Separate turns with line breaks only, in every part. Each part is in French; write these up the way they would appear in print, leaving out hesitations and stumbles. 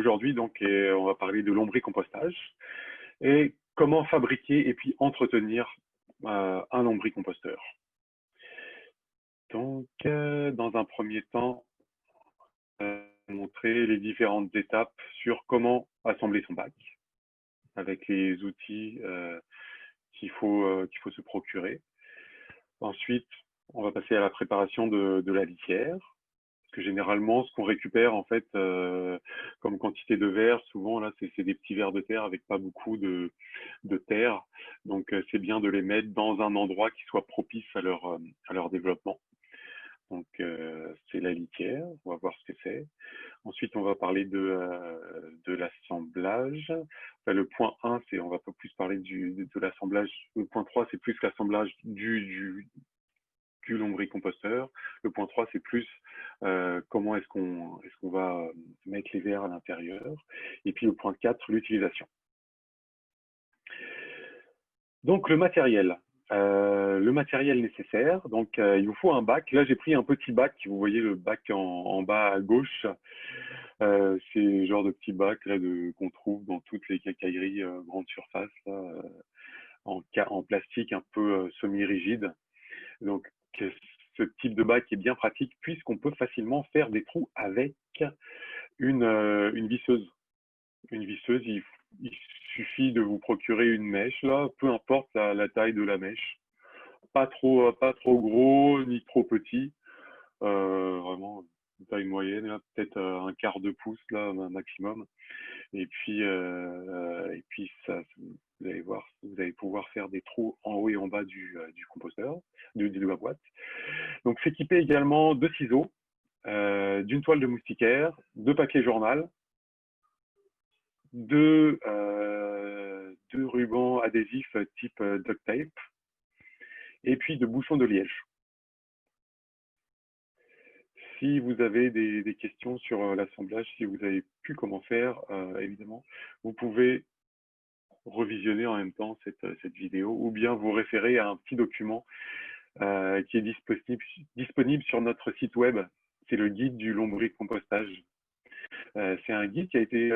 aujourd'hui, donc, on va parler de lombricompostage et comment fabriquer et puis entretenir un lombricomposteur. Donc, dans un premier temps, montrer les différentes étapes sur comment assembler son bac avec les outils qu'il faut se procurer. Ensuite, on va passer à la préparation de la litière. Parce que généralement, ce qu'on récupère en fait comme quantité de verre, souvent là, c'est des petits vers de terre avec pas beaucoup de terre. Donc, c'est bien de les mettre dans un endroit qui soit propice à leur développement. Donc, c'est la litière. On va voir ce que c'est. Ensuite, on va parler de l'assemblage. Enfin, le point 1, on va pas plus parler de l'assemblage. Le point 3, c'est plus l'assemblage du lombricomposteur. Le point 3, c'est plus comment est-ce qu'on va mettre les verres à l'intérieur. Et puis le point 4, l'utilisation. Donc le matériel. Le matériel nécessaire. Donc il vous faut un bac. Là, j'ai pris un petit bac. Vous voyez le bac en bas à gauche. C'est le genre de petit bac là qu'on trouve dans toutes les quincailleries grande surface là, en plastique un peu semi-rigide. Donc ce type de bac est bien pratique puisqu'on peut facilement faire des trous avec une visseuse. Une visseuse, il suffit de vous procurer une mèche là, peu importe la taille de la mèche, pas trop gros ni trop petit, vraiment une taille moyenne, peut-être un quart de pouce là maximum. Et puis ça, vous allez voir, vous allez pouvoir faire des trous en haut et en bas du composteur, de la boîte. Donc s'équiper également de ciseaux, d'une toile de moustiquaire, de papier journal, de rubans adhésifs type duct tape, et puis de bouchons de liège. Si vous avez des questions sur l'assemblage, si vous avez pu comment faire, évidemment, vous pouvez revisionner en même temps cette vidéo ou bien vous référer à un petit document qui est disponible sur notre site web. C'est le guide du lombricompostage. C'est un guide qui a été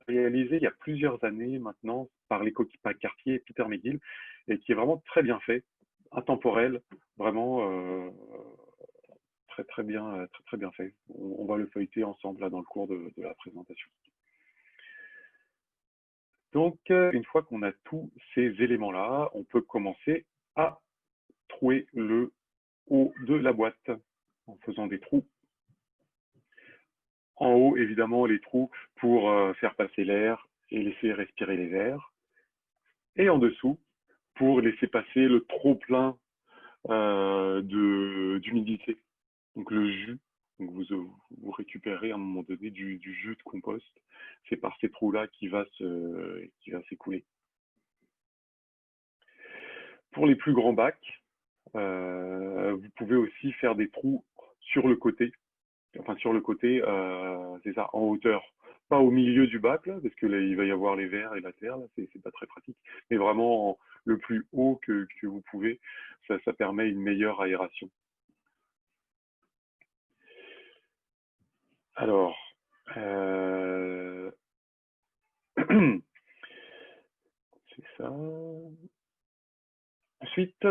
réalisé il y a plusieurs années maintenant par l'éco-Pack Cartier et Peter McGill et qui est vraiment très bien fait, intemporel, vraiment très bien fait. On va le feuilleter ensemble là dans le cours de la présentation. Donc, une fois qu'on a tous ces éléments-là, on peut commencer à trouer le haut de la boîte en faisant des trous. En haut, évidemment, les trous pour faire passer l'air et laisser respirer les verres. Et en dessous, pour laisser passer le trop-plein d'humidité. Donc le jus, donc vous récupérez à un moment donné du jus de compost. C'est par ces trous-là qui va s'écouler. Pour les plus grands bacs, vous pouvez aussi faire des trous sur le côté. Enfin, sur le côté, c'est ça, en hauteur. Pas au milieu du bac, là, parce que là, il va y avoir les verres et la terre, là, c'est pas très pratique. Mais vraiment, le plus haut que vous pouvez, ça permet une meilleure aération. Alors, c'est ça. Ensuite,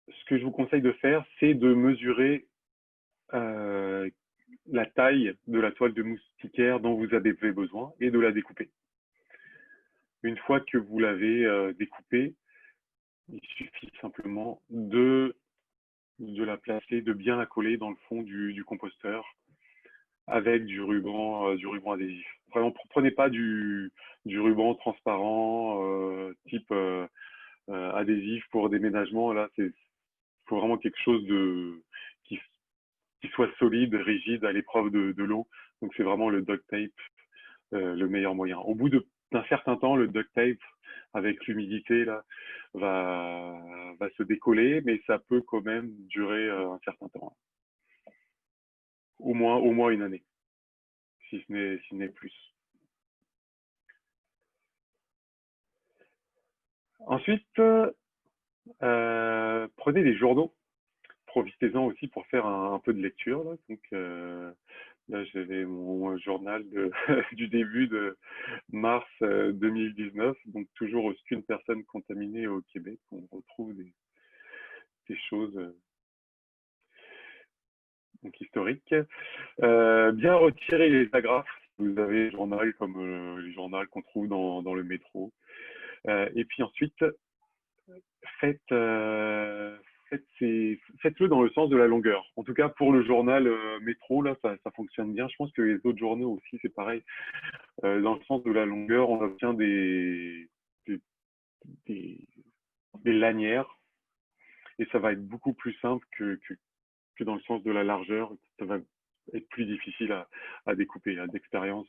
ce que je vous conseille de faire, c'est de mesurer la taille de la toile de moustiquaire dont vous avez besoin et de la découper. Une fois que vous l'avez découpée, il suffit simplement de la placer, de bien la coller dans le fond du composteur avec du ruban adhésif. Vraiment, prenez pas du ruban transparent type adhésif pour déménagement. Là, il faut vraiment quelque chose qui soit solide, rigide à l'épreuve de l'eau. Donc, c'est vraiment le duct tape le meilleur moyen. Au bout d'un certain temps, le duct tape, avec l'humidité, là, va se décoller, mais ça peut quand même durer un certain temps. Au moins une année, si ce n'est plus. Ensuite, prenez des journaux. Profitez-en aussi pour faire un peu de lecture. Là. Donc, Là, j'avais mon journal du début de mars 2019, donc toujours aucune personne contaminée au Québec. On retrouve des choses donc historiques. Bien retirer les agrafes. Vous avez les journaux comme les journaux qu'on trouve dans le métro. Et puis ensuite, faites, faites-le dans le sens de la longueur. En tout cas, pour le journal métro, là, ça fonctionne bien. Je pense que les autres journaux aussi, c'est pareil. Dans le sens de la longueur, on obtient des, des, des lanières et ça va être beaucoup plus simple que dans le sens de la largeur. Ça va être plus difficile à découper. D'expérience,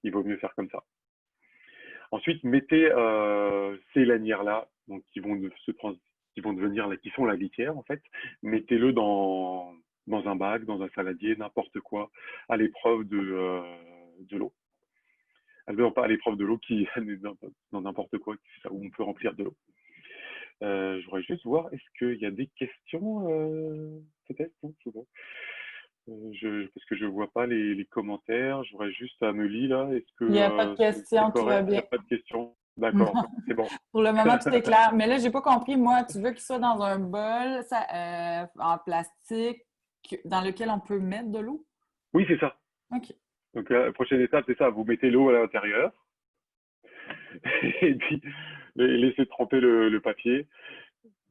il vaut mieux faire comme ça. Ensuite, mettez ces lanières-là, donc qui vont devenir, qui sont la litière en fait. Mettez-le dans un bac, dans un saladier, n'importe quoi, à l'épreuve de l'eau. Non, pas à l'épreuve de l'eau qui dans n'importe quoi, où on peut remplir de l'eau. Je voudrais juste voir, est-ce qu'il y a des questions peut-être non, je vois. Parce que je vois pas les commentaires. Je voudrais juste Amélie là. Est-ce
Il n'y a pas de
que c'est
question, tout va
correct? Il n'y
bien.
a pas de questions. D'accord, c'est bon.
Pour le moment, tout est clair. Mais là, j'ai pas compris. Moi, tu veux qu'il soit dans un bol en plastique dans lequel on peut mettre de l'eau?
Oui, c'est ça.
OK.
Donc la prochaine étape, c'est ça. Vous mettez l'eau à l'intérieur et puis laissez tremper le papier.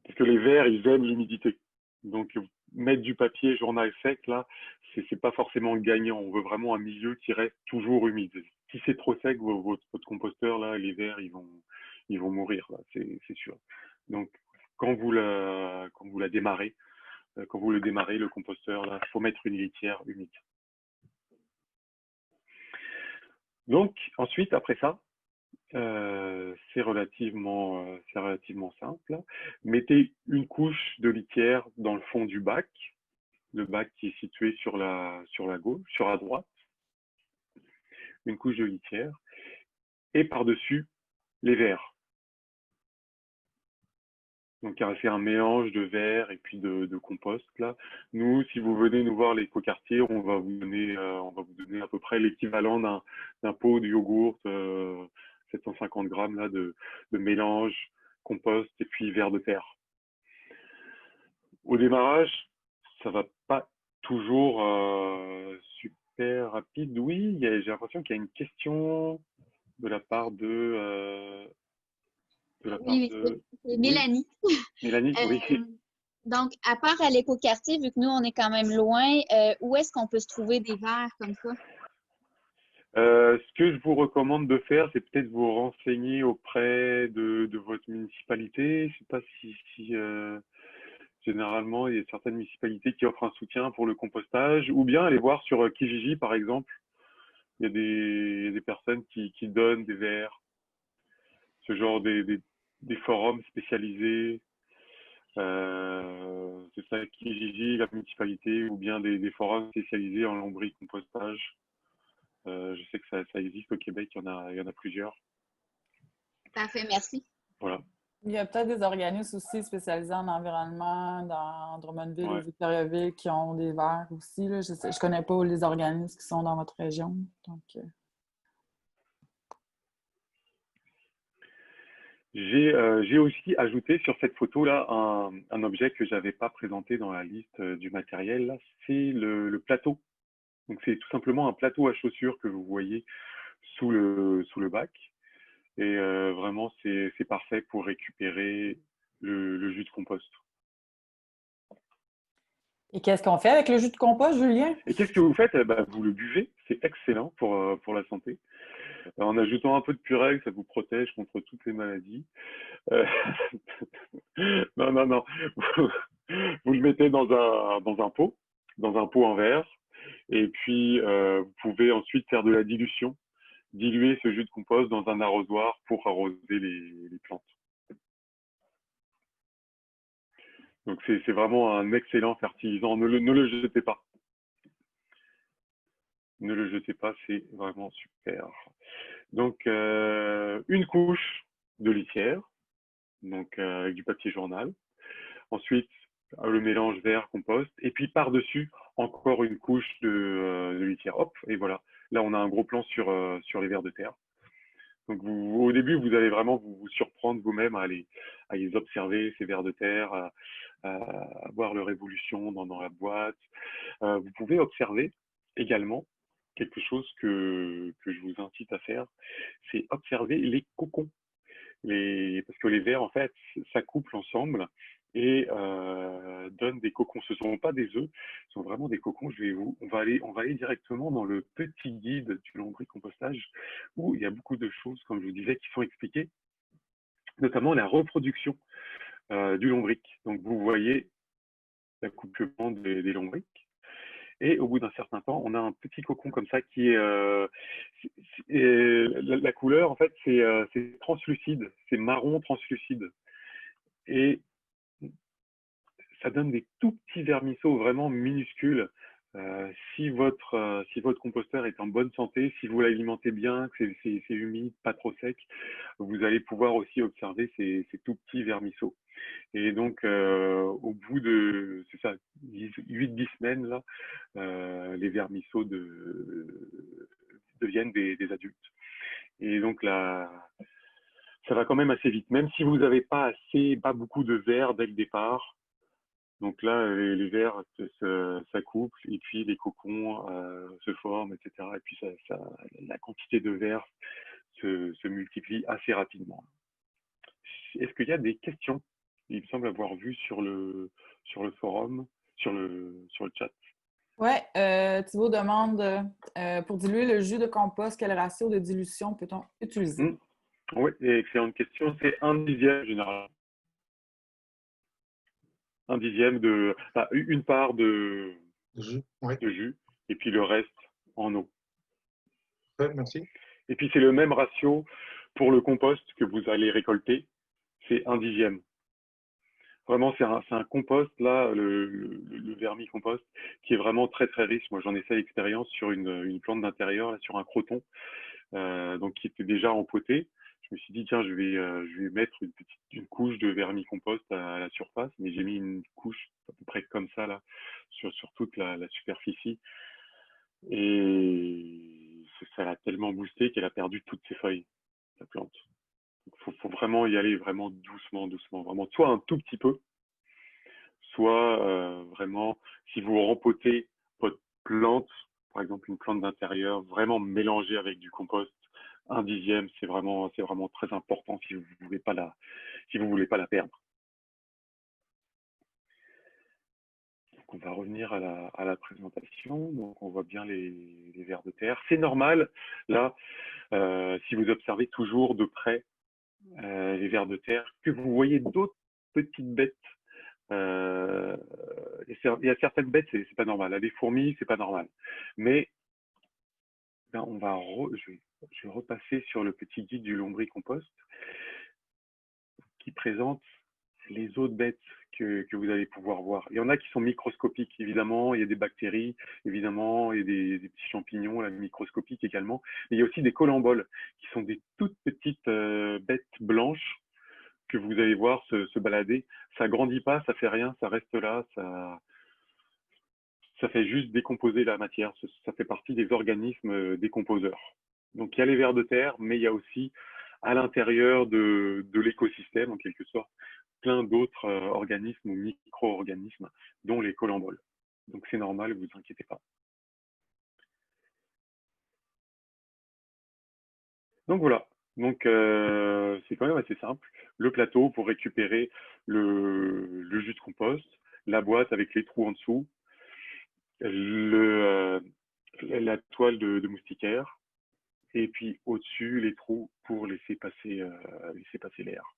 Parce que les vers, ils aiment l'humidité. Donc, mettre du papier journal sec, là, c'est pas forcément gagnant. On veut vraiment un milieu qui reste toujours humide. Si c'est trop sec, votre composteur, là, les vers, ils vont mourir, là, c'est sûr. Donc, quand vous la démarrez, quand vous le démarrez, le composteur, là, il faut mettre une litière humide. Donc, ensuite, après ça, c'est relativement simple. Mettez une couche de litière dans le fond du bac, le bac qui est situé sur la gauche, sur la droite, une couche de litière, et par-dessus les verres. Donc c'est un mélange de verre et puis de compost là. Nous, si vous venez nous voir l'écoquartier, on va vous donner à peu près l'équivalent d'un pot de yogourt, 750 grammes là de mélange compost et puis verre de terre. Au démarrage, ça va pas toujours super rapide. Oui, j'ai l'impression qu'il y a une question de la part
Oui, c'est
oui,
Mélanie.
Mélanie, oui.
Donc, à part à l'écoquartier, vu que nous, on est quand même loin, où est-ce qu'on peut se trouver des verres comme ça?
Ce que je vous recommande de faire, c'est peut-être vous renseigner auprès de votre municipalité. Je sais pas si généralement il y a certaines municipalités qui offrent un soutien pour le compostage, ou bien aller voir sur Kijiji par exemple. Il y a des personnes qui donnent des verres, ce genre des forums spécialisés. C'est ça, Kijiji, la municipalité, ou bien des forums spécialisés en lombric-compostage. Je sais que ça existe au Québec, il y en a plusieurs.
Parfait, merci.
Voilà.
Il y a peut-être des organismes aussi spécialisés en environnement dans Drummondville ou
Ouais.
Victoriaville qui ont des verres aussi. Là. Je ne connais pas les organismes qui sont dans votre région. Donc,
J'ai aussi ajouté sur cette photo-là un objet que j'avais pas présenté dans la liste du matériel. Là, c'est le plateau. Donc c'est tout simplement un plateau à chaussures que vous voyez sous le bac. Et vraiment, c'est parfait pour récupérer le jus de compost.
et qu'est-ce qu'on fait avec le jus de compost, Julien?
Et qu'est-ce que vous faites? Ben, vous le buvez, c'est excellent pour la santé. En ajoutant un peu de purée, ça vous protège contre toutes les maladies. Euh, non, non, non. Vous le mettez dans un pot en verre, et puis vous pouvez ensuite faire de la dilution, diluer ce jus de compost dans un arrosoir pour arroser les plantes. Donc c'est vraiment un excellent fertilisant. Ne le jetez pas. Ne le jetez pas, c'est vraiment super. Donc une couche de litière, donc avec du papier journal. Ensuite, le mélange verre compost. Et puis par-dessus, encore une couche de litière. Hop, et voilà. Là, on a un gros plan sur les vers de terre. Donc, au début, vous allez vraiment vous surprendre vous-même à les observer, ces vers de terre, à voir leur évolution dans la boîte. Vous pouvez observer également quelque chose que je vous incite à faire, c'est observer les cocons. Parce que les vers, en fait, s'accouplent ensemble et donnent des cocons. Ce ne sont pas des œufs, ce sont vraiment des cocons. On va aller directement dans le petit guide du lombricompostage où il y a beaucoup de choses, comme je vous disais, qui sont expliquées, notamment la reproduction du lombric. Donc, vous voyez l'accouplement des lombrics. Et au bout d'un certain temps, on a un petit cocon comme ça qui est… la couleur, en fait, c'est translucide, c'est marron translucide. Et ça donne des tout petits vermisseaux vraiment minuscules. Si votre composteur est en bonne santé, si vous l'alimentez bien, que c'est humide, pas trop sec, vous allez pouvoir aussi observer ces tout petits vermisseaux. Et donc, au bout de, c'est ça, 8-10 semaines, là, les vermisseaux deviennent des adultes. Et donc là, ça va quand même assez vite. Même si vous n'avez pas beaucoup de vers dès le départ, donc là, les vers s'accouplent et puis les cocons se forment, etc. Et puis la quantité de vers se multiplie assez rapidement. Est-ce qu'il y a des questions? Il me semble avoir vu sur le forum, sur le chat.
Ouais, Thibaut demande pour diluer le jus de compost, quel ratio de dilution peut-on utiliser?
Oui, excellente question. C'est 1/10 généralement. 1/10 une part de jus, et puis le reste en eau.
Ouais, merci.
Et puis c'est le même ratio pour le compost que vous allez récolter, c'est 1/10. Vraiment, c'est un compost, là, le vermicompost, qui est vraiment très très riche. Moi, j'en ai fait l'expérience sur une plante d'intérieur, sur un croton, donc qui était déjà empoté. Je me suis dit, tiens, je vais mettre une couche de vermicompost à la surface, mais j'ai mis une couche à peu près comme ça, là, sur toute la superficie. Et ça l'a tellement boosté qu'elle a perdu toutes ses feuilles, la plante. Donc, faut vraiment y aller vraiment doucement, doucement. Vraiment, soit un tout petit peu, soit vraiment, si vous rempotez votre plante, par exemple une plante d'intérieur, vraiment mélanger avec du compost, 1/10, c'est vraiment très important si vous voulez pas la perdre. Donc on va revenir à la présentation. Donc on voit bien les vers de terre. C'est normal, là, si vous observez toujours de près les vers de terre, que vous voyez d'autres petites bêtes. Il y a certaines bêtes, c'est pas normal. Les fourmis, c'est pas normal. Mais ben, je vais repasser sur le petit guide du lombricompost qui présente les autres bêtes que vous allez pouvoir voir. Il y en a qui sont microscopiques, évidemment. Il y a des bactéries, évidemment. Il y a des petits champignons, là, microscopiques également. Mais il y a aussi des colamboles, qui sont des toutes petites bêtes blanches que vous allez voir se balader. Ça grandit pas, ça fait rien, ça reste là, ça fait juste décomposer la matière. Ça fait partie des organismes décomposeurs. Donc il y a les vers de terre, mais il y a aussi à l'intérieur de l'écosystème, en quelque sorte, plein d'autres organismes ou micro-organismes, dont les colamboles. Donc c'est normal, ne vous inquiétez pas. Donc voilà. Donc c'est quand même assez simple. Le plateau pour récupérer le jus de compost, la boîte avec les trous en dessous, la toile de moustiquaire, et puis au-dessus les trous pour laisser passer l'air.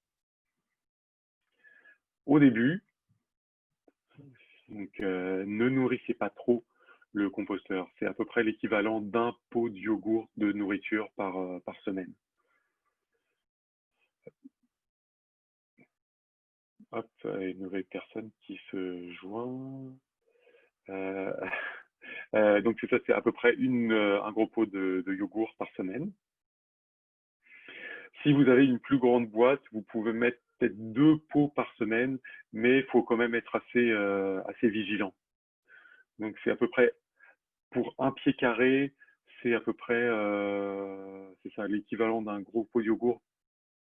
Au début, donc, ne nourrissez pas trop le composteur. C'est à peu près l'équivalent d'un pot de yogourt de nourriture par semaine. Hop, une nouvelle personne qui se joint. Donc c'est ça, c'est à peu près un gros pot de yogourt par semaine. Si vous avez une plus grande boîte, vous pouvez mettre peut-être 2 pots par semaine, mais il faut quand même être assez vigilant. Donc c'est à peu près Pour un pied carré, c'est à peu près c'est ça, l'équivalent d'un gros pot de yogourt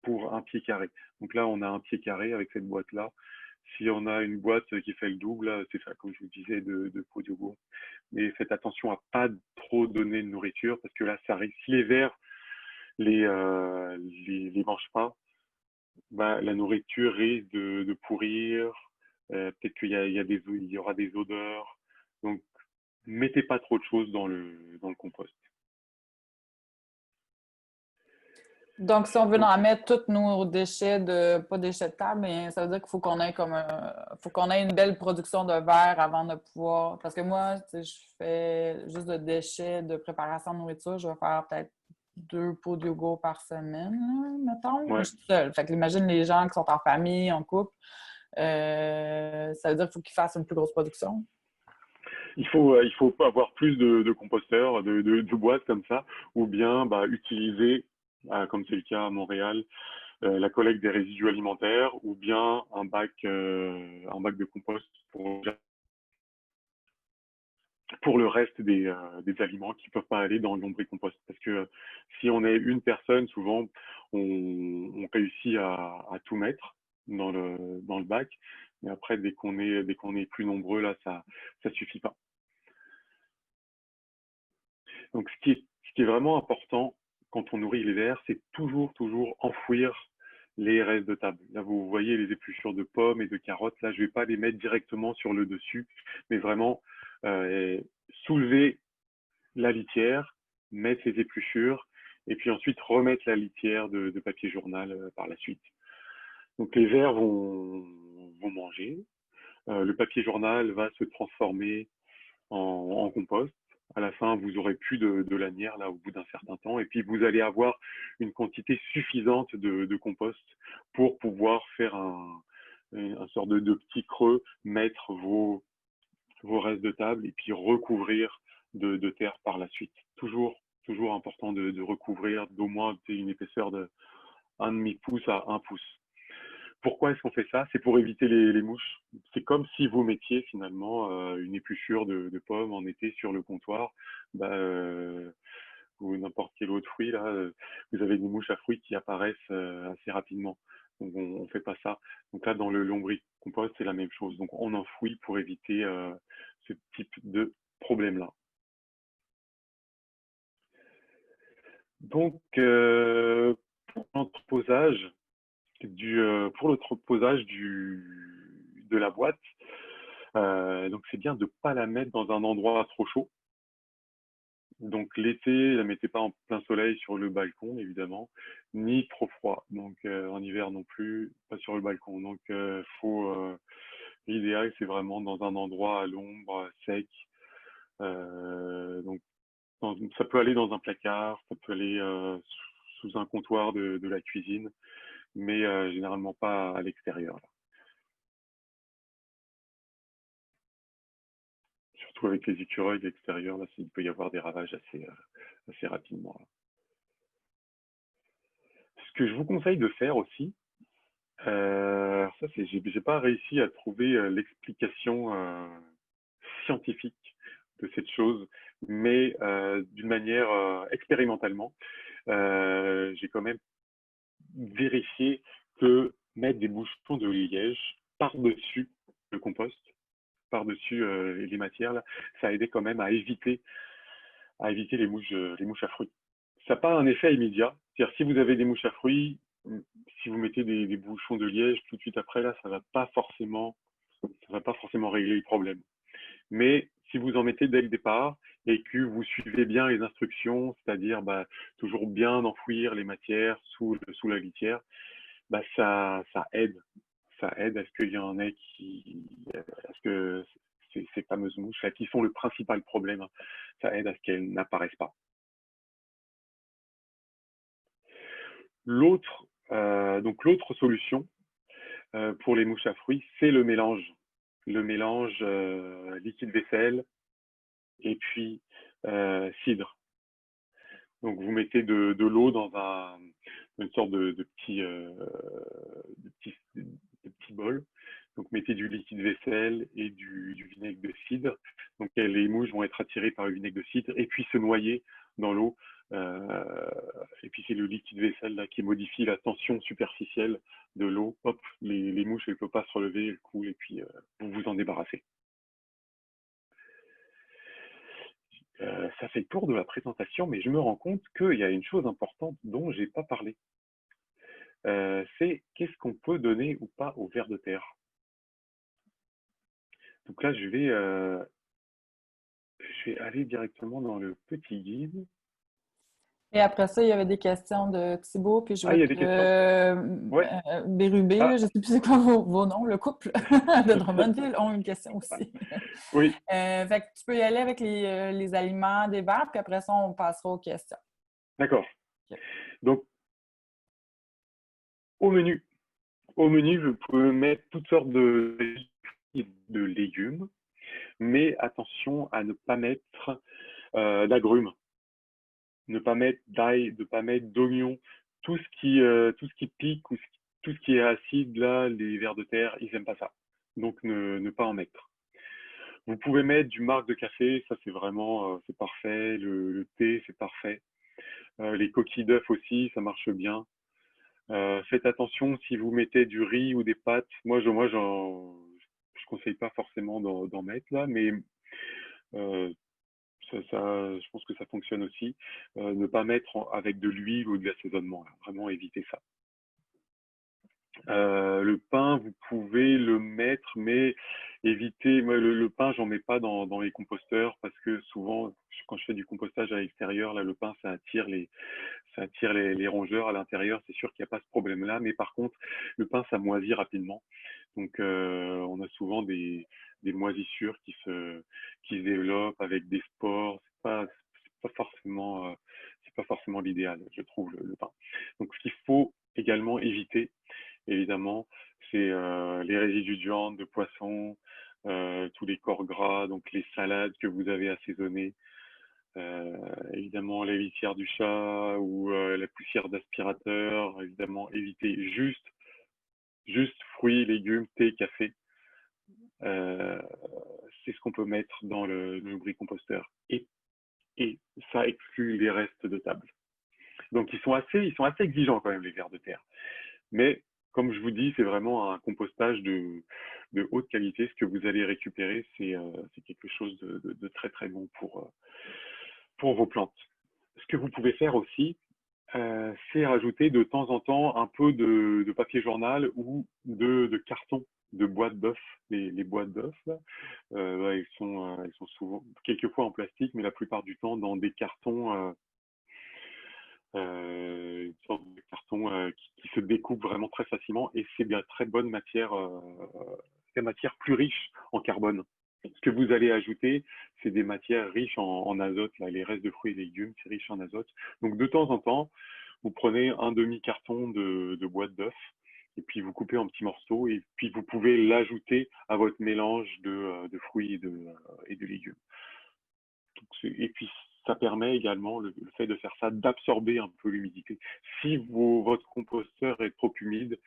pour un pied carré. Donc là, on a un pied carré avec cette boîte-là. Si on a une boîte qui fait le double, c'est ça, comme je vous disais, de pot de yogourt. Mais faites attention à pas trop donner de nourriture parce que là, ça risque. Si les vers les mangent pas, bah, la nourriture risque de pourrir. Peut-être il y aura des odeurs. Donc, mettez pas trop de choses dans le compost.
Donc, si on veut
Donc,
en mettre tous nos déchets pas déchets de table, mais ça veut dire qu'il faut qu'on ait faut qu'on ait une belle production de verre avant de pouvoir. Parce que moi, tu sais, je fais juste de déchets de préparation de nourriture. Je vais faire peut-être 2 pots de yogourt par semaine, mettons. Moi,
ouais.
je suis seule. Fait que imagine les gens qui sont en famille, en couple. Ça veut dire qu'il faut qu'ils fassent une plus grosse production.
Il faut avoir plus de composteurs, de boîtes comme ça, ou bien bah, utiliser, comme c'est le cas à Montréal, la collecte des résidus alimentaires, ou bien un bac de compost pour le reste des aliments qui peuvent pas aller dans le lombricompost. Parce que si on est une personne, souvent, on réussit à tout mettre dans le bac. Mais après, dès qu'on est plus nombreux, là, ça suffit pas. Donc, ce qui est vraiment important quand on nourrit les vers, c'est toujours enfouir les restes de table. Là, vous voyez les épluchures de pommes et de carottes. Là, je vais pas les mettre directement sur le dessus, mais vraiment soulever la litière, mettre les épluchures, et puis ensuite remettre la litière de papier journal par la suite. Donc les vers vont manger, le papier journal va se transformer en compost. À la fin, vous aurez plus de lanière là au bout d'un certain temps, et puis vous allez avoir une quantité suffisante de compost pour pouvoir faire un sort de petit creux, mettre vos restes de table et puis recouvrir de terre par la suite. Toujours important de recouvrir d'au moins une épaisseur de 1,5 pouce à 1 pouce. Pourquoi est-ce qu'on fait ça? C'est pour éviter les mouches. C'est comme si vous mettiez finalement une épluchure de pommes en été sur le comptoir, bah, ou n'importe quel autre fruit là, vous avez des mouches à fruits qui apparaissent assez rapidement. Donc on fait pas ça. Donc là dans le lombricompost c'est la même chose. Donc on enfouit pour éviter ce type de problème là. Donc pour l'entreposage de la boîte, donc c'est bien de ne pas la mettre dans un endroit trop chaud. Donc l'été, la mettez pas en plein soleil sur le balcon, évidemment, ni trop froid. Donc en hiver non plus, pas sur le balcon. Donc l'idéal, c'est vraiment dans un endroit à l'ombre, sec. Donc ça peut aller dans un placard, ça peut aller sous un comptoir de la cuisine, mais généralement pas à l'extérieur. Surtout avec les écureuils de l'extérieur, là, il peut y avoir des ravages assez rapidement. Là. Ce que je vous conseille de faire aussi, ça, j'ai pas réussi à trouver l'explication scientifique de cette chose, mais d'une manière expérimentalement, j'ai quand même vérifié que mettre des bouchons de liège par-dessus le compost, par-dessus les matières, là, ça aidait quand même à éviter les mouches à fruits. Ça n'a pas un effet immédiat. C'est-à-dire si vous avez des mouches à fruits, si vous mettez des bouchons de liège tout de suite après, là, ça va pas forcément régler le problème. Mais si vous en mettez dès le départ et que vous suivez bien les instructions, c'est-à-dire bah, toujours bien enfouir les matières sous la litière, bah, ça aide. Ça aide à ce qu'il y en ait à ce que ces fameuses mouches là, qui sont le principal problème, ça aide à ce qu'elles n'apparaissent pas. Donc l'autre solution pour les mouches à fruits, c'est le mélange. Le mélange liquide vaisselle et puis cidre. Donc vous mettez de l'eau dans une sorte de petit bol Donc, mettez du liquide vaisselle et du vinaigre de cidre. Donc, les mouches vont être attirées par le vinaigre de cidre et puis se noyer dans l'eau. Et puis, c'est le liquide vaisselle là, qui modifie la tension superficielle de l'eau. Hop, les mouches, elles ne peuvent pas se relever, elles coulent et puis vous vous en débarrassez. Ça fait le tour de la présentation, mais je me rends compte qu'il y a une chose importante dont je n'ai pas parlé. C'est qu'est-ce qu'on peut donner ou pas aux vers de terre. Donc là, je vais aller directement dans le petit guide.
Et après ça, il y avait des questions de Thibaut, puis je
Ah,
vais
il y a des questions? Ouais.
Bérubé,
Ah,
je ne sais plus c'est quoi vos noms, le couple de Drummondville ont une question aussi.
oui,
Fait que tu peux y aller avec les aliments des vers, puis après ça, on passera aux questions.
d'accord.
Ok.
Donc, au menu, vous pouvez mettre toutes sortes de légumes, mais attention à ne pas mettre d'agrumes, ne pas mettre d'ail, ne pas mettre d'oignons, tout ce qui pique ou tout ce qui est acide, là, les vers de terre, ils n'aiment pas ça. Donc, ne pas en mettre. Vous pouvez mettre du marc de café, ça c'est vraiment, c'est parfait. Le thé, c'est parfait. Les coquilles d'œufs aussi, ça marche bien. Faites attention si vous mettez du riz ou des pâtes. Je conseille pas forcément d'en mettre là, mais euh, je pense que ça fonctionne aussi. Ne pas mettre avec de l'huile ou de l'assaisonnement, là. Vraiment éviter ça. Le pain, vous pouvez le mettre, mais évitez. Moi, le pain, j'en mets pas dans les composteurs parce que souvent, quand je fais du compostage à l'extérieur, là, le pain, ça attire les rongeurs à l'intérieur. C'est sûr qu'il n'y a pas ce problème-là, mais par contre, le pain, ça moisit rapidement. Donc, on a souvent des moisissures qui se développent avec des spores. C'est pas forcément l'idéal, je trouve, le pain. Donc, ce qu'il faut également éviter, évidemment, c'est les résidus de viande, de poisson, tous les corps gras, donc les salades que vous avez assaisonnées, évidemment la litière du chat ou la poussière d'aspirateur, évidemment éviter juste fruits, légumes, thé, café. C'est ce qu'on peut mettre dans le lombricomposteur. Et ça exclut les restes de table. Donc ils sont assez exigeants quand même, les vers de terre. Mais comme je vous dis, c'est vraiment un compostage de haute qualité. Ce que vous allez récupérer, c'est quelque chose de très très bon pour vos plantes. Ce que vous pouvez faire aussi, c'est rajouter de temps en temps un peu de papier journal ou de carton de boîtes d'œufs. Les boîtes d'œufs, elles sont souvent, quelquefois en plastique, mais la plupart du temps dans des cartons, une sorte de carton qui se découpe vraiment très facilement et c'est de la très bonne matière, des matières plus riches en carbone. Ce que vous allez ajouter, c'est des matières riches en azote. Là, les restes de fruits et légumes, c'est riche en azote. Donc, de temps en temps, vous prenez un demi-carton de boîte d'œufs et puis vous coupez en petits morceaux et puis vous pouvez l'ajouter à votre mélange de fruits et de légumes. Donc, et puis, ça permet également, le fait de faire ça, d'absorber un peu l'humidité. Si votre composteur est trop humide,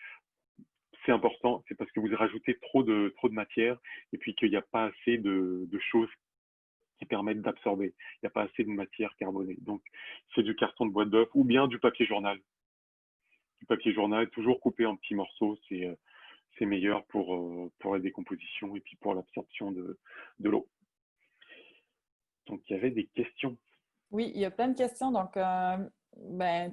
c'est important, c'est parce que vous rajoutez trop de matière et puis qu'il n'y a pas assez de choses qui permettent d'absorber. Il n'y a pas assez de matière carbonée. Donc, c'est du carton de boîte d'œufs ou bien du papier journal. Du papier journal, toujours coupé en petits morceaux, c'est meilleur pour la décomposition et puis pour l'absorption de l'eau. Donc, il y avait des questions.
Oui, il y a plein de questions. Donc,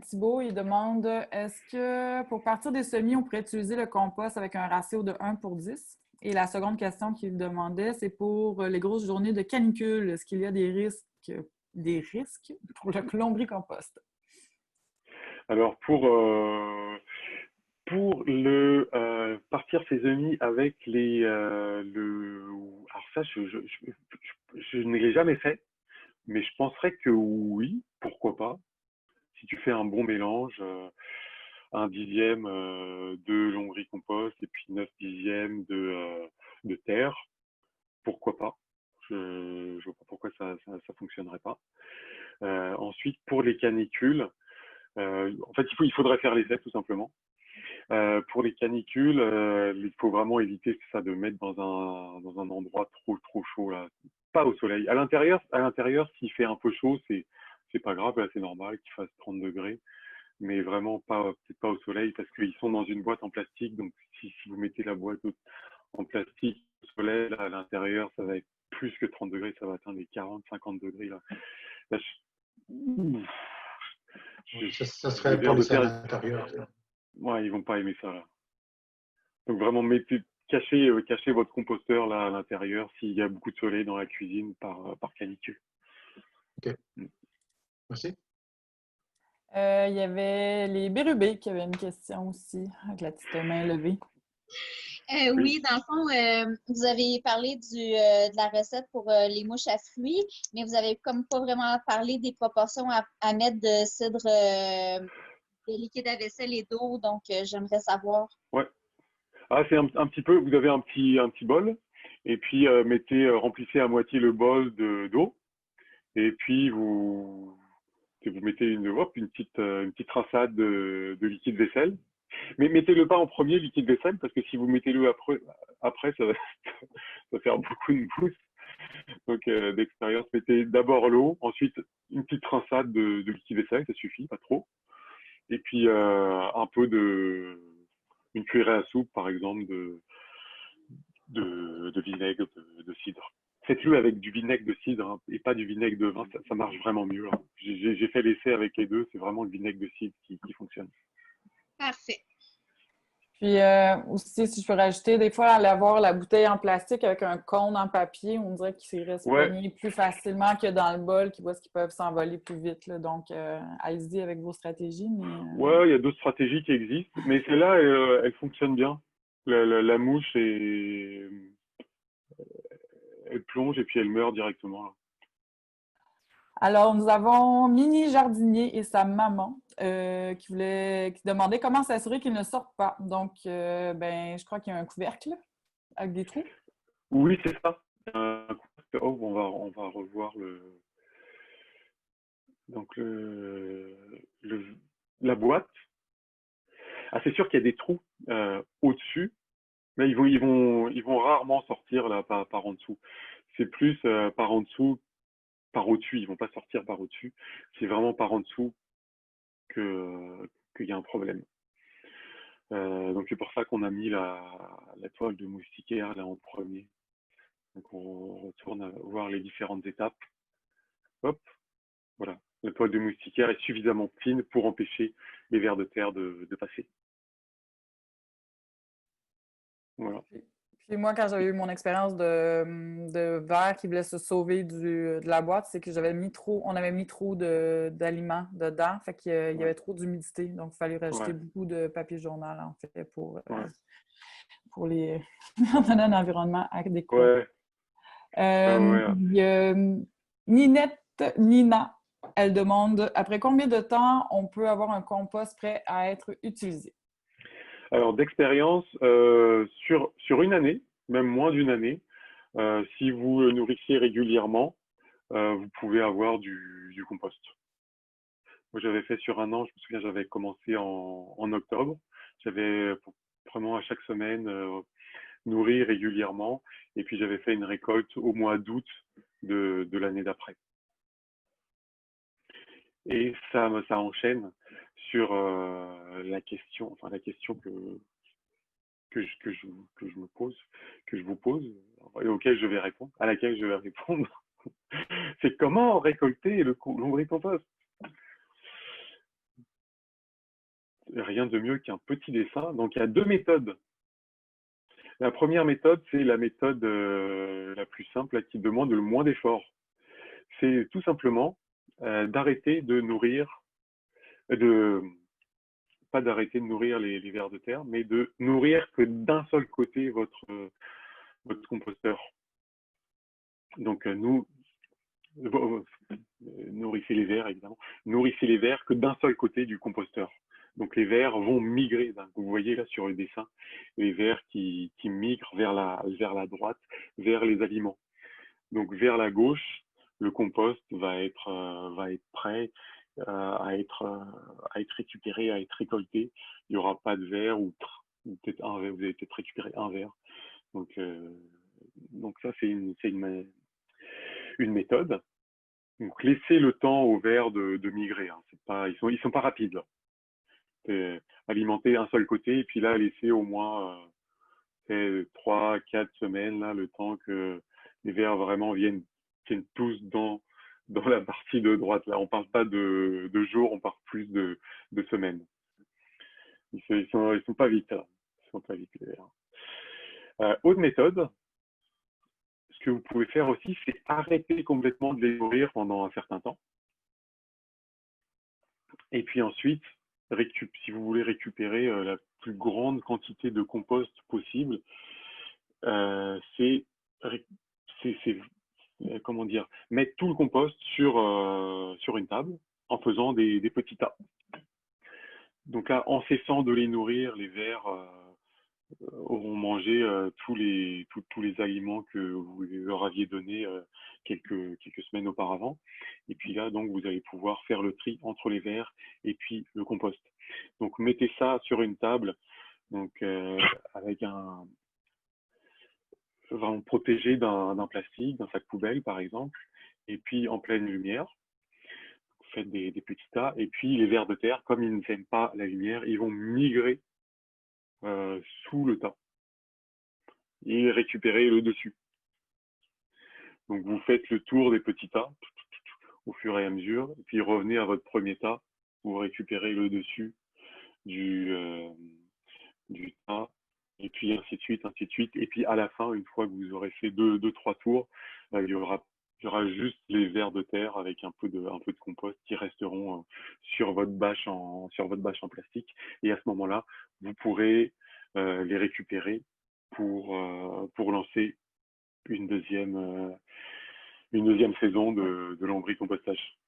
Thibaut, il demande, est-ce que pour partir des semis, on pourrait utiliser le compost avec un ratio de 1/10? Et la seconde question qu'il demandait, c'est pour les grosses journées de canicule, est-ce qu'il y a des risques pour le lombricompost?
Alors, pour partir ses semis avec alors ça, je ne l'ai jamais fait, mais je penserais que oui, pourquoi pas. Si tu fais un bon mélange, 1/10 de lombricompost et puis 9/10 de terre, pourquoi pas. Je ne vois pas pourquoi ça fonctionnerait pas. Ensuite, pour les canicules, en fait, il faudrait faire l'essai tout simplement. Pour les canicules, il faut vraiment éviter ça de mettre dans un endroit trop chaud là. Pas au soleil. À l'intérieur, s'il fait un peu chaud, c'est pas grave, là, c'est normal qu'il fasse 30 degrés, mais vraiment pas peut-être pas au soleil parce qu'ils sont dans une boîte en plastique. Donc si vous mettez la boîte en plastique au soleil, là, à l'intérieur, ça va être plus que 30 degrés, ça va atteindre les 40, 50 degrés là. Là, Ouf,
Ça
les
serait pour
vers de
laisser à
terre,
l'intérieur.
ouais, ils vont pas aimer ça là. Donc vraiment, cachez votre composteur là à l'intérieur s'il y a beaucoup de soleil dans la cuisine par canicule.
OK. Merci.
Il y avait les Bérubés qui avaient une question aussi, avec la petite main levée.
Oui, dans le fond, vous avez parlé de la recette pour les mouches à fruits, mais vous avez comme pas vraiment parlé des proportions à mettre de cidre, de liquide à vaisselle et d'eau, donc j'aimerais savoir.
Ouais. Ah, c'est un petit peu. Vous avez un petit bol, et puis remplissez à moitié le bol d'eau, et puis vous mettez une petite rinçade de liquide vaisselle. Mais mettez-le pas en premier liquide vaisselle parce que si vous mettez-le après ça va, ça va faire beaucoup de mousse. Donc d'expérience, mettez d'abord l'eau, ensuite une petite rinçade de liquide vaisselle, ça suffit, pas trop. Et puis un peu une cuillerée à soupe par exemple de vinaigre de cidre. Faites-le avec du vinaigre de cidre hein, et pas du vinaigre de vin, ça marche vraiment mieux. Hein. J'ai fait l'essai avec les deux, c'est vraiment le vinaigre de cidre qui fonctionne.
Parfait.
Puis aussi, si je peux rajouter, des fois, aller avoir la bouteille en plastique avec un cône en papier, on dirait qu'il reste
Ouais,
pogné plus facilement que dans le bol, qui voit ce qu'ils peuvent s'envoler plus vite. Là. Donc, allez-y avec vos stratégies. Mais,
ouais, il y a d'autres stratégies qui existent, mais celle-là, elle fonctionne bien. La mouche, elle plonge et puis elle meurt directement. Là.
Alors, nous avons Mini Jardinier et sa maman qui demandaient comment s'assurer qu'ils ne sortent pas. Donc, je crois qu'il y a un couvercle avec des trous.
Oui, c'est ça. Oh, on va revoir donc la boîte. Ah, c'est sûr qu'il y a des trous au-dessus, mais ils vont rarement sortir là par en dessous. C'est plus par en dessous, par au-dessus. Ils vont pas sortir par au-dessus. C'est vraiment par en dessous qu'il y a un problème. Donc c'est pour ça qu'on a mis la toile de moustiquaire là en premier. Donc on retourne à voir les différentes étapes. Hop, voilà. La toile de moustiquaire est suffisamment fine pour empêcher les vers de terre de passer. Voilà.
Puis moi, quand j'avais eu mon expérience de verre qui voulait se sauver de la boîte, c'est que on avait mis trop d'aliments dedans, fait qu'il y
Ouais.
avait trop d'humidité. Donc, il fallait rajouter
Ouais.
beaucoup de papier journal, en fait,
Ouais.
pour les donner un environnement adéquat.
Ouais. Ouais.
Il y a Nina, elle demande après combien de temps on peut avoir un compost prêt à être utilisé?
Alors d'expérience, sur une année, même moins d'une année, si vous le nourrissez régulièrement, vous pouvez avoir du compost. Moi, j'avais fait sur un an, je me souviens, j'avais commencé en octobre. J'avais vraiment à chaque semaine nourri régulièrement. Et puis, j'avais fait une récolte au mois d'août de l'année d'après. Et ça enchaîne sur la question que je me pose, que je vous pose, et auquel je vais répondre, à laquelle je vais répondre. C'est comment récolter le lombricompost? Rien de mieux qu'un petit dessin. Donc, il y a deux méthodes. La première méthode, c'est la méthode la plus simple, qui demande le moins d'efforts. C'est tout simplement d'arrêter de nourrir, pas d'arrêter de nourrir les vers de terre, mais de nourrir que d'un seul côté votre composteur. Donc, nourrissez les vers, évidemment. Nourrissez les vers que d'un seul côté du composteur. Donc les vers vont migrer. Vous voyez là sur le dessin, les vers qui migrent vers la droite, vers les aliments. Donc vers la gauche, le compost va être prêt à être récupéré, à être récolté. Il n'y aura pas de verre ou peut-être un verre, vous allez peut-être récupérer un verre. Donc ça, c'est une méthode. Donc laissez le temps aux vers de migrer. Hein. Ils sont pas rapides. Là. C'est alimenter un seul côté et puis là, laisser au moins 3-4 semaines, là, le temps que les vers vraiment viennent tous dans la partie de droite. Là, on parle pas de jours, on parle plus de semaines. Ils sont pas vite, là. Ils sont pas vite, les vers. Autre méthode, ce que vous pouvez faire aussi, c'est arrêter complètement de les nourrir pendant un certain temps. Et puis ensuite, si vous voulez récupérer la plus grande quantité de compost possible, c'est comment dire, mettre tout le compost sur une table en faisant des petits tas. Donc là, en cessant de les nourrir, les vers auront mangé tous les aliments que vous leur aviez donnés quelques semaines auparavant. Et puis là, donc, vous allez pouvoir faire le tri entre les vers et puis le compost. Donc, mettez ça sur une table, donc avec vraiment protégé d'un plastique, d'un sac poubelle par exemple, et puis en pleine lumière. Vous faites des petits tas, et puis les vers de terre, comme ils n'aiment pas la lumière, ils vont migrer sous le tas et récupérer le dessus. Donc vous faites le tour des petits tas au fur et à mesure, et puis revenez à votre premier tas, vous récupérez le dessus du tas, et puis ainsi de suite, ainsi de suite. Et puis à la fin, une fois que vous aurez fait deux, trois tours, il y aura juste les vers de terre avec un peu de compost qui resteront sur votre bâche en plastique. Et à ce moment-là, vous pourrez les récupérer pour lancer une deuxième saison de lombricompostage.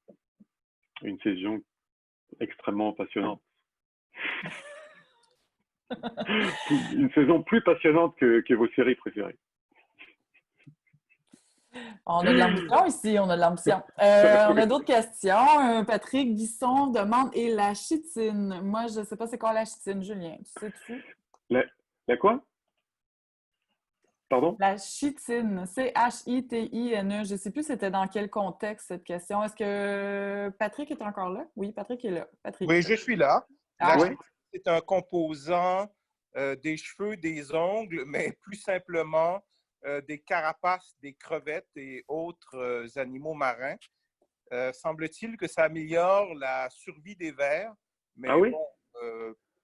Une saison extrêmement passionnante. Une saison plus passionnante que vos séries préférées.
On a de l'ambition ici, on a de l'ambition. On a d'autres questions. Patrick Guisson demande « Et la chitine? » Moi, je ne sais pas c'est quoi la chitine, Julien. Tu sais-tu?
La quoi? Pardon?
La chitine, C-H-I-T-I-N-E. Je ne sais plus c'était dans quel contexte cette question. Est-ce que Patrick est encore là? Oui, Patrick est là. Patrick.
Oui, je suis là.
Ah,
La
oui.
chitine, c'est un composant des cheveux, des ongles, mais plus simplement des carapaces, des crevettes et autres animaux marins. Semble-t-il que ça améliore la survie des vers, mais
Ah oui?
bon,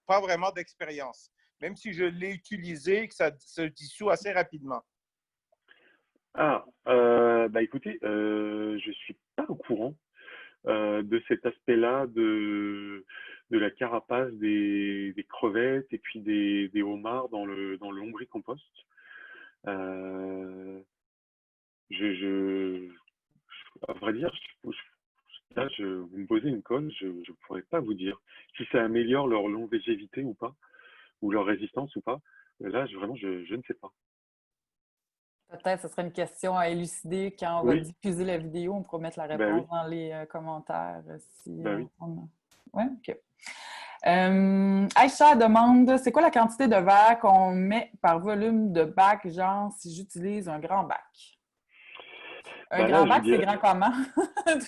pas vraiment d'expérience. Même si je l'ai utilisé, que ça se dissout assez rapidement.
Ah, écoutez, je suis pas au courant de cet aspect-là de la carapace des crevettes et puis des homards dans le lombricompost. À vrai dire, là, vous me posez une colle, je ne pourrais pas vous dire si ça améliore leur longévité ou pas, ou leur résistance ou pas. Là, vraiment, je ne sais pas.
Peut-être que ce serait une question à élucider quand on va diffuser la vidéo. On pourra mettre la réponse dans les commentaires.
Oui.
Oui, OK. Aïcha demande, c'est quoi la quantité de verre qu'on met par volume de bac, genre si j'utilise un grand bac? Un grand bac, c'est grand comment?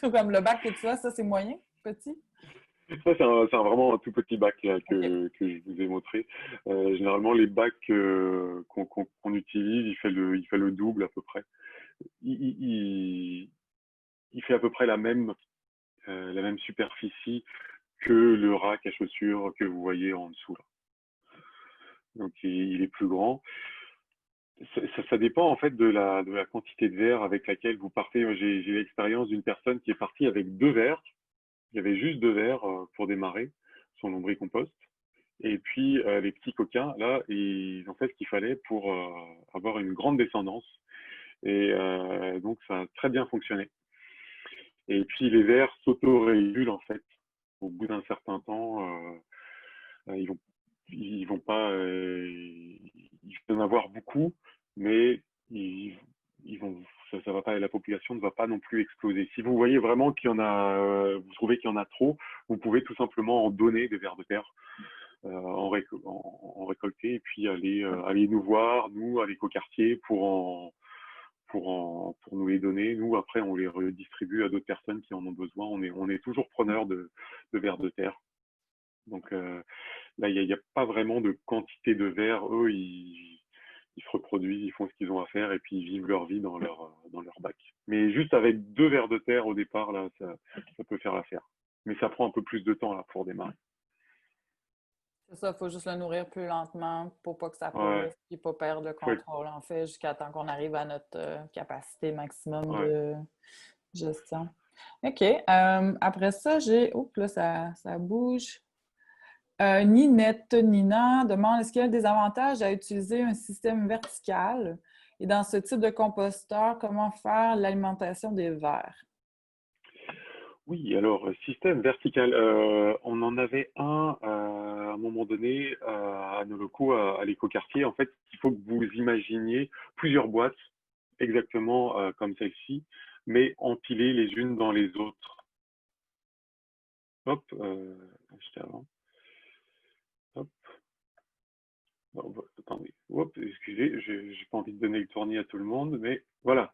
Comme le bac que tu as, ça c'est moyen, petit?
Ça, c'est vraiment un tout petit bac là, que je vous ai montré. Généralement, les bacs qu'on utilise, il fait le double à peu près. Il fait à peu près la même superficie que le rack à chaussures que vous voyez en dessous là. Donc il est plus grand. Ça dépend en fait de la quantité de verre avec laquelle vous partez. J'ai l'expérience d'une personne qui est partie avec 2 verres. Il y avait juste 2 verres pour démarrer son lombricompost. Et puis les petits coquins, là, ils ont fait ce qu'il fallait pour avoir une grande descendance. Et donc ça a très bien fonctionné. Et puis les vers s'auto-régulent en fait. Au bout d'un certain temps, ils vont pas, il va en avoir beaucoup, mais ils vont ça va pas, la population ne va pas non plus exploser. Si vous voyez vraiment qu'il y en a, vous trouvez qu'il y en a trop, vous pouvez tout simplement en donner des vers de terre, en récolter et puis aller nous voir, nous, à l'écoquartier, pour nous les donner. Nous, après, on les redistribue à d'autres personnes qui en ont besoin. On est toujours preneurs de vers de terre. Donc là, il y a pas vraiment de quantité de vers. Eux, ils se reproduisent, ils font ce qu'ils ont à faire et puis ils vivent leur vie dans leur bac. Mais juste avec 2 vers de terre au départ, là, ça peut faire l'affaire. Mais ça prend un peu plus de temps là pour démarrer.
C'est ça, il faut juste le nourrir plus lentement pour pas que ça
Ouais.
pousse et pas perdre le contrôle, en fait, jusqu'à temps qu'on arrive à notre capacité maximum de gestion. OK. Après ça, oups, là, ça bouge. Nina demande, est-ce qu'il y a des avantages à utiliser un système vertical? Et dans ce type de composteur, comment faire l'alimentation des vers?
Oui, alors, système vertical, on en avait un à un moment donné à nos locaux à l'écoquartier. En fait, il faut que vous imaginiez plusieurs boîtes exactement comme celle-ci, mais empilées les unes dans les autres. Hop, juste avant. Hop. Attendez, hop, excusez, j'ai pas envie de donner le tournis à tout le monde, mais voilà.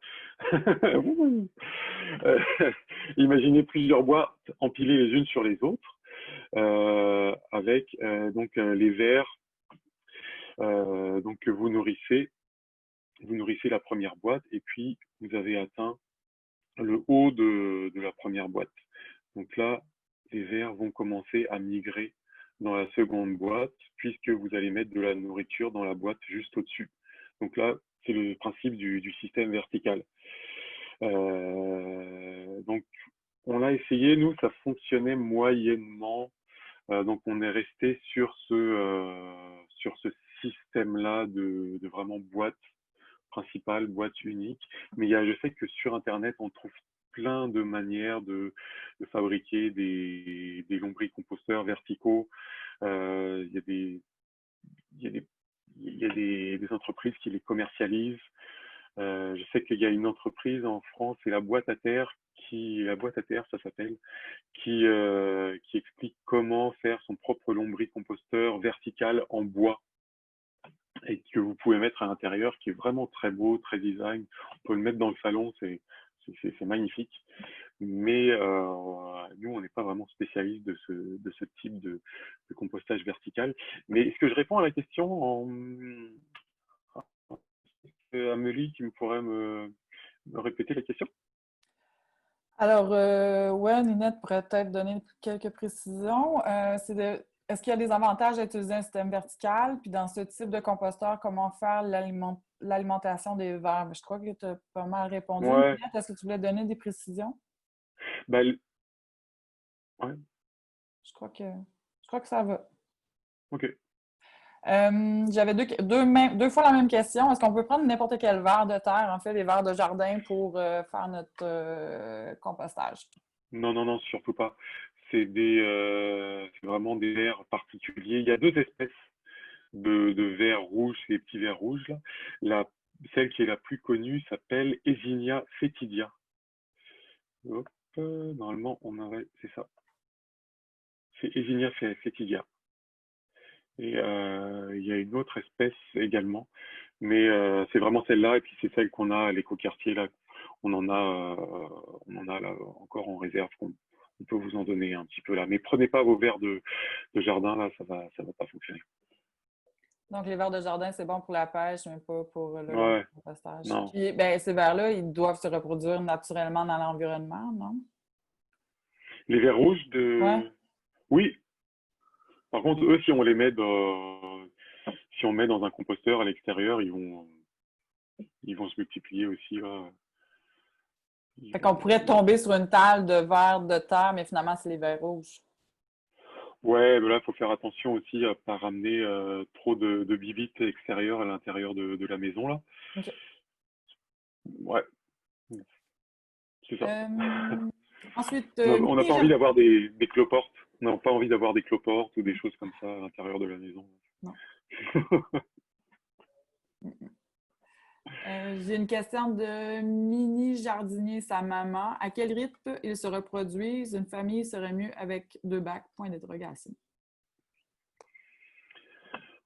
Euh, Imaginez plusieurs boîtes empilées les unes sur les autres, avec donc les vers donc que vous nourrissez la première boîte et puis vous avez atteint le haut de la première boîte. Donc là, les vers vont commencer à migrer dans la seconde boîte puisque vous allez mettre de la nourriture dans la boîte juste au-dessus. Donc là, c'est le principe du système vertical. Donc, on l'a essayé, nous, ça fonctionnait moyennement. Donc, on est resté sur ce système-là de vraiment boîte principale, boîte unique. Mais je sais que sur Internet, on trouve plein de manières de fabriquer des lombricomposteurs verticaux. Il y a des entreprises qui les commercialisent. Je sais qu'il y a une entreprise en France, c'est la boîte à terre, ça s'appelle, qui explique comment faire son propre lombricomposteur vertical en bois et que vous pouvez mettre à l'intérieur, qui est vraiment très beau, très design. On peut le mettre dans le salon, c'est magnifique. Mais nous, on n'est pas vraiment spécialiste de ce type de compostage vertical. Mais est-ce que je réponds à la question Amélie, tu pourrais me répéter la question?
Alors, ouais, Ninette pourrait peut-être donner quelques précisions. Est-ce qu'il y a des avantages à utiliser un système vertical? Puis dans ce type de composteur, comment faire l'alimentation des vers? Je crois que tu as pas mal répondu.
Ouais.
Ninette, est-ce que tu voulais donner des précisions?
Ouais.
Je crois que ça va.
OK.
J'avais deux fois la même question. Est-ce qu'on peut prendre n'importe quel verre de terre, en fait, les verres de jardin, pour faire notre compostage?
Non, surtout pas. C'est vraiment des vers particuliers. Il y a 2 espèces de vers rouges, ces petits vers rouges là. Celle qui est la plus connue s'appelle Ezinia fetidia. Hop, normalement, c'est ça. C'est Ezinia fetidia. Et il y a une autre espèce également, mais c'est vraiment celle-là, et puis c'est celle qu'on a à l'écoquartier là. On en a là encore en réserve. On peut vous en donner un petit peu là, mais prenez pas vos verres de jardin là, ça va pas fonctionner.
Donc, les vers de jardin, c'est bon pour la pêche, mais pas pour le
Ouais,
compostage.
non.
Puis, ces vers-là, ils doivent se reproduire naturellement dans l'environnement, non?
Les verres rouges
Ouais.
Oui. Par contre, eux, si on met dans un composteur à l'extérieur, ils vont se multiplier aussi là.
Fait qu'on pourrait tomber sur une table de vers de terre, mais finalement, c'est les vers rouges.
Ouais, mais là, il faut faire attention aussi à pas ramener trop de bibites extérieures à l'intérieur de la maison là.
OK.
Ouais, c'est ça.
Ensuite,
On n'a pas envie d'avoir des cloportes. On n'a pas envie d'avoir des cloportes ou des choses comme ça à l'intérieur de la maison.
Non. J'ai une question de Mini Jardinier, sa maman. À quel rythme ils se reproduisent? Une famille serait mieux avec 2 bacs? Point d'interrogation.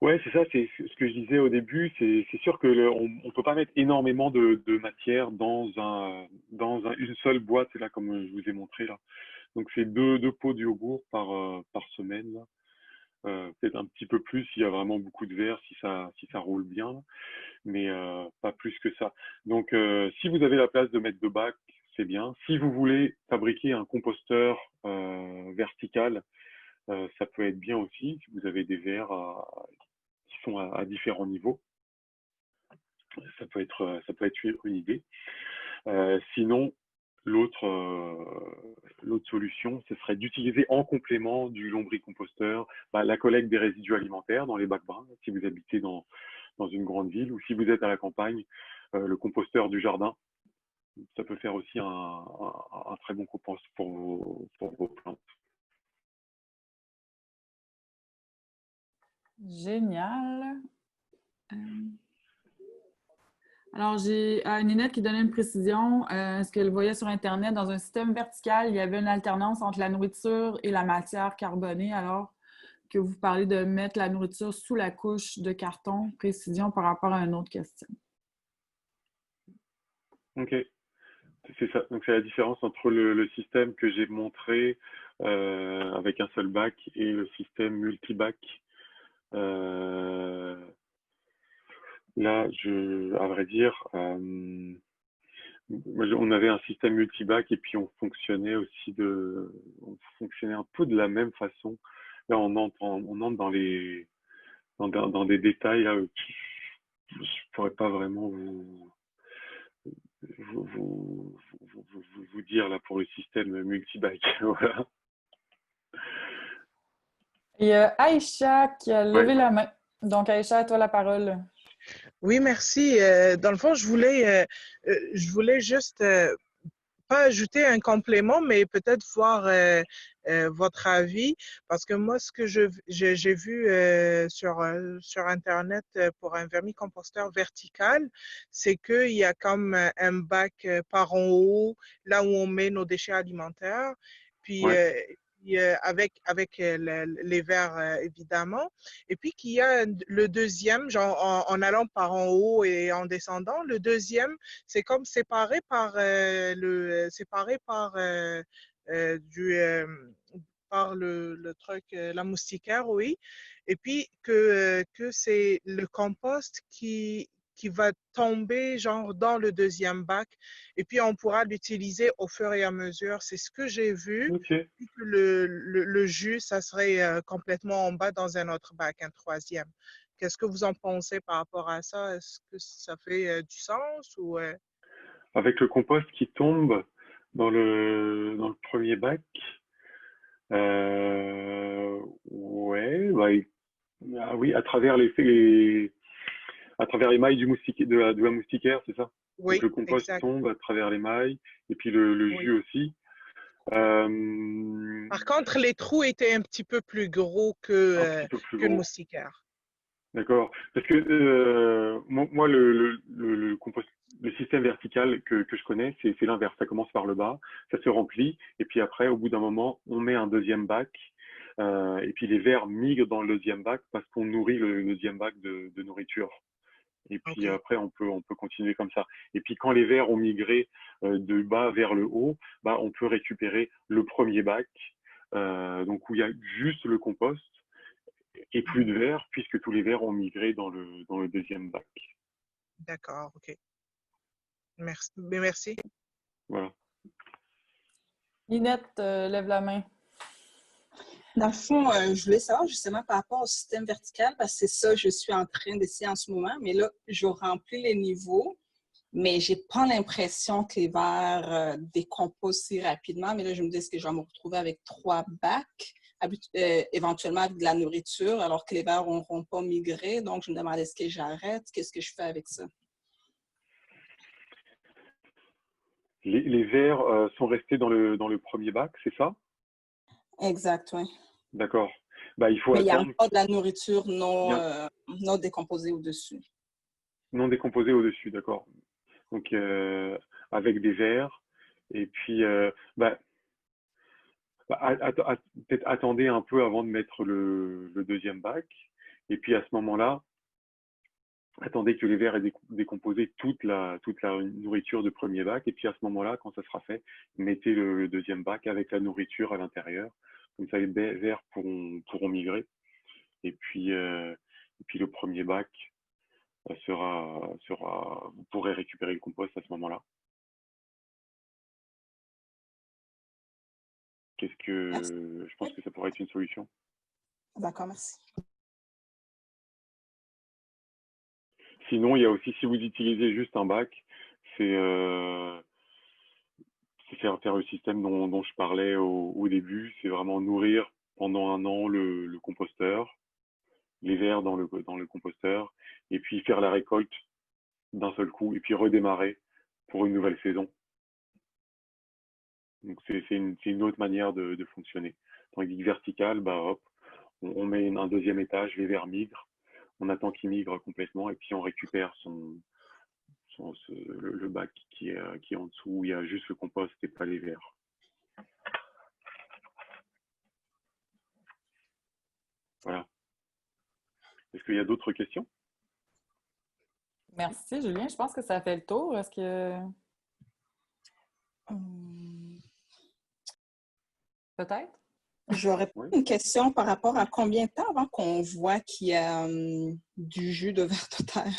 Ouais, c'est ça, c'est ce que je disais au début. C'est sûr que on peut pas mettre énormément de matière une seule boîte, là, comme je vous ai montré là. Donc c'est deux pots de yogourt par semaine, là. Peut-être un petit peu plus s'il y a vraiment beaucoup de verre, si ça roule bien, là. Mais pas plus que ça. Donc si vous avez la place de mettre 2 bacs, c'est bien. Si vous voulez fabriquer un composteur vertical, ça peut être bien aussi. Si vous avez des verres qui sont à différents niveaux, ça peut être une idée. Sinon, l'autre solution, ce serait d'utiliser en complément du lombricomposteur la collecte des résidus alimentaires dans les bacs bruns, si vous habitez dans une grande ville, ou si vous êtes à la campagne, le composteur du jardin. Ça peut faire aussi un très bon compost pour vos plantes.
Génial. Alors, j'ai Ninette qui donnait une précision. Ce qu'elle voyait sur Internet, dans un système vertical, il y avait une alternance entre la nourriture et la matière carbonée, alors que vous parlez de mettre la nourriture sous la couche de carton. Précision par rapport à une autre question.
Ok, c'est ça. Donc, c'est la différence entre le système que j'ai montré avec un seul bac et le système multibac. Là, à vrai dire, on avait un système multibac et puis on fonctionnait un peu de la même façon. Là, on entre dans des détails là, je pourrais pas vraiment vous dire là pour le système multibac. Voilà.
Il y a Aïcha qui a levé
Ouais.
la main. Donc, Aïcha, à toi la parole.
Oui, merci. Dans le fond, je voulais juste pas ajouter un complément, mais peut-être voir votre avis, parce que moi, ce que j'ai vu sur Internet pour un vermicomposteur vertical, c'est qu'il y a comme un bac par en haut, là où on met nos déchets alimentaires, puis
Ouais.
avec les verres, évidemment. Et puis qu'il y a le deuxième, genre en allant par en haut et en descendant. Le deuxième, c'est comme séparé par le truc, la moustiquaire, oui. Et puis que c'est le compost qui va tomber genre dans le deuxième bac et puis on pourra l'utiliser au fur et à mesure. C'est ce que j'ai vu.
Ok.
Puis que le jus, ça serait complètement en bas dans un autre bac, un troisième. Qu'est-ce que vous en pensez par rapport à ça? Est-ce que ça fait du sens ou
Avec le compost qui tombe dans le premier bac, ouais, ah oui, à travers à travers les mailles de la moustiquaire, c'est ça? Donc
Oui,
le compost
exact.
tombe à travers les mailles et puis le
Oui.
jus aussi.
Par contre, les trous étaient un petit peu plus gros
Un petit peu plus
que le
gros.
moustiquaire.
D'accord. Parce que moi, le système vertical que je connais, c'est l'inverse. Ça commence par le bas, ça se remplit, et puis après, au bout d'un moment, on met un deuxième bac, et puis les vers migrent dans le deuxième bac parce qu'on nourrit le deuxième bac de nourriture. Et puis
OK.
après, on peut continuer comme ça. Et puis quand les vers ont migré de bas vers le haut, on peut récupérer le premier bac, donc où il y a juste le compost et plus de vers, puisque tous les vers ont migré dans le deuxième bac.
D'accord, OK. Merci. Merci.
Voilà.
Ninette, lève la main.
Dans le fond, je voulais savoir justement par rapport au système vertical, parce que c'est ça que je suis en train d'essayer en ce moment. Mais là, je remplis les niveaux, mais je n'ai pas l'impression que les vers décomposent si rapidement. Mais là, je me dis, est-ce que je vais me retrouver avec 3 bacs, éventuellement avec de la nourriture, alors que les vers n'auront pas migré. Donc, je me demande, est-ce que j'arrête? Qu'est-ce que je fais avec ça?
Les vers sont restés dans le premier bac, c'est ça?
Exact, oui.
D'accord. Il faut
Mais il n'y a
attendre.
pas de la nourriture non décomposée au-dessus.
Non décomposé au-dessus, d'accord. Donc, avec des verres. Et puis, peut-être attendez un peu avant de mettre le deuxième bac. Et puis, à ce moment-là, attendez que les verres aient décomposé toute la nourriture du premier bac. Et puis, à ce moment-là, quand ça sera fait, mettez le deuxième bac avec la nourriture à l'intérieur. Comme ça, les verres pourront migrer. Et puis le premier bac vous pourrez récupérer le compost à ce moment-là.
Merci.
Je pense que ça pourrait être une solution.
D'accord, merci.
Sinon, il y a aussi, si vous utilisez juste un bac, c'est faire le système dont je parlais au début. C'est vraiment nourrir pendant un an le composteur, les vers dans le composteur, et puis faire la récolte d'un seul coup, et puis redémarrer pour une nouvelle saison. Donc c'est une autre manière de fonctionner. Tandis que vertical, hop, on met un deuxième étage, les vers migrent, on attend qu'ils migrent complètement, et puis on récupère le bac qui est en dessous, où il y a juste le compost et pas les vers. Voilà. Est-ce qu'il y a d'autres questions?
Merci, Julien. Je pense que ça fait le tour. Est-ce que... Peut-être?
J'aurais une question par rapport à combien de temps avant qu'on voit qu'il y a du jus de vers de terre?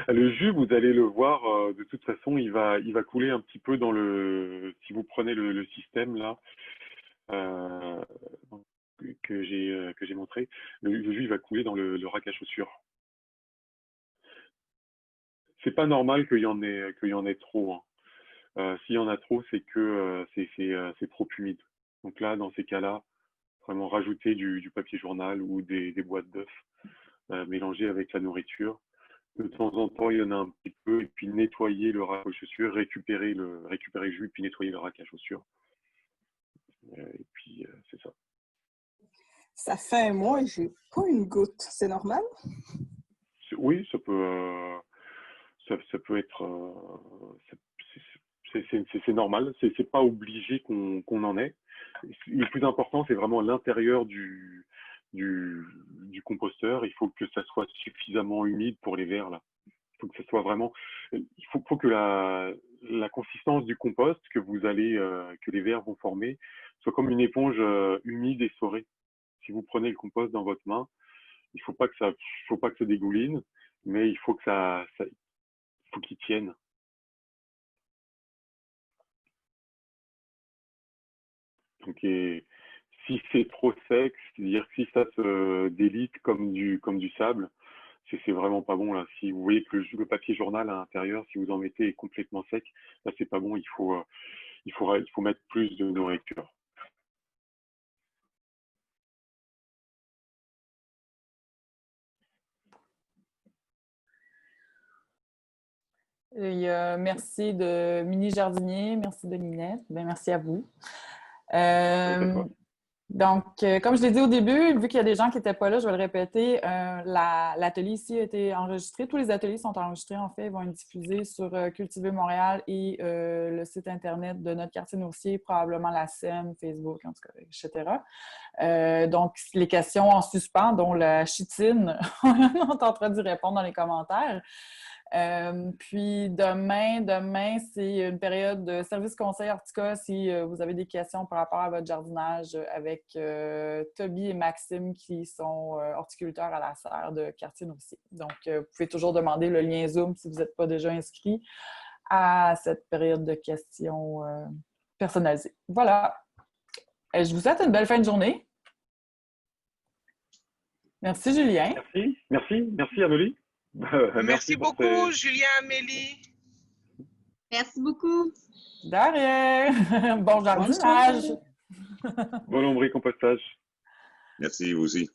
Le jus, vous allez le voir, de toute façon, il va couler un petit peu si vous prenez le système là, que j'ai montré, le jus il va couler dans le rack à chaussures. C'est pas normal qu'il y en ait trop, hein. S'il y en a trop, c'est que c'est trop humide. Donc là, dans ces cas-là, vraiment rajouter du papier journal ou des boîtes d'œufs mélangées avec la nourriture. De temps en temps, il y en a un petit peu, et puis nettoyer le rack à chaussures, récupérer le jus, et puis nettoyer le rack à chaussures. Et puis, c'est ça.
Ça fait un mois et j'ai pas une goutte. C'est normal?
Oui, ça peut être... c'est normal. C'est pas obligé qu'on en ait. Le plus important, c'est vraiment l'intérieur du composteur. Il faut que ça soit suffisamment humide pour les vers là. Il faut que ça soit vraiment. Il faut que la consistance du compost que les vers vont former soit comme une éponge humide et essorée. Si vous prenez le compost dans votre main, il faut pas que ça dégouline, mais il faut que faut qu'il tienne. Donc, si c'est trop sec, c'est-à-dire que si ça se délite comme du sable, c'est vraiment pas bon là. Si vous voyez que le papier journal à l'intérieur, si vous en mettez est complètement sec, là c'est pas bon. Il faut mettre plus de nourriture.
Merci de Mini Jardinier, merci de Minette. Ben, merci à vous. Donc, comme je l'ai dit au début, vu qu'il y a des gens qui n'étaient pas là, je vais le répéter, l'atelier ici a été enregistré. Tous les ateliers sont enregistrés, en fait. Ils vont être diffusés sur Cultiver Montréal et le site Internet de notre quartier Nourcier, probablement la SEM, Facebook, en tout cas, etc. Donc, les questions en suspens, dont la chitine, on tentera d'y répondre dans les commentaires. Puis demain, c'est une période de service conseil hortica si vous avez des questions par rapport à votre jardinage avec Toby et Maxime qui sont horticulteurs à la serre de Quartier-Nourcier. Donc, vous pouvez toujours demander le lien Zoom si vous n'êtes pas déjà inscrit à cette période de questions personnalisées. Voilà. Je vous souhaite une belle fin de journée. Merci, Julien.
Merci, Amélie.
Merci beaucoup, Julien, Amélie.
Merci beaucoup.
De rien. Bon jardinage.
Bon lombricompostage.
Merci, vous aussi.